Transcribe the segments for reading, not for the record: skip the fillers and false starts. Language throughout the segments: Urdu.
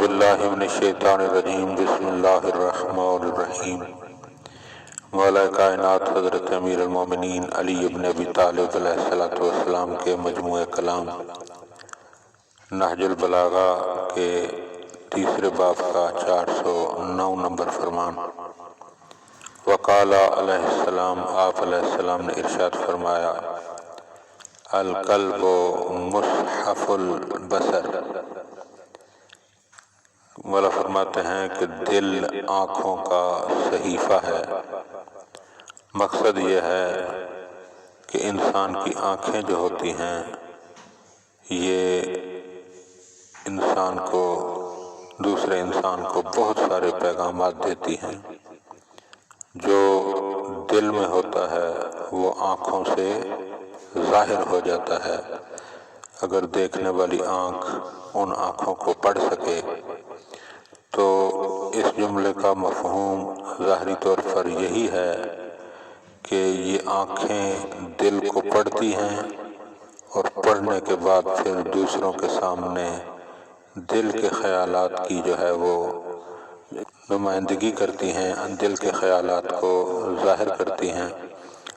باللہ من الشیطان الرجیم بسم اللہ الرحمن الرحیم۔ مولا کائنات حضرت امیر المومنین علی ابن ابی طالب علیہ السلام کے مجموعہ کلام نہج البلاغہ کے تیسرے باب کا 409 نمبر فرمان۔ وقال علیہ السلام، آپ علیہ السلام نے ارشاد فرمایا، القلب مصحف البصر۔ مولا فرماتے ہیں کہ دل آنکھوں کا صحیفہ ہے۔ مقصد یہ ہے کہ انسان کی آنکھیں جو ہوتی ہیں یہ انسان کو، دوسرے انسان کو بہت سارے پیغامات دیتی ہیں۔ جو دل میں ہوتا ہے وہ آنکھوں سے ظاہر ہو جاتا ہے۔ اگر دیکھنے والی آنکھ ان آنکھوں کو پڑھ سکے تو اس جملے کا مفہوم ظاہری طور پر یہی ہے کہ یہ آنکھیں دل کو پڑھتی ہیں اور پڑھنے کے بعد پھر دوسروں کے سامنے دل کے خیالات کی جو ہے وہ نمائندگی کرتی ہیں، دل کے خیالات کو ظاہر کرتی ہیں،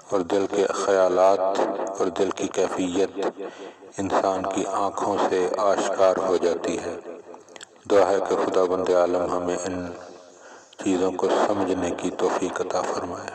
اور دل کے خیالات اور دل کی کیفیت انسان کی آنکھوں سے آشکار ہو جاتی ہے۔ دعا ہے کہ خدا بند عالم ہمیں ان چیزوں کو سمجھنے کی توفیق عطا فرمائے۔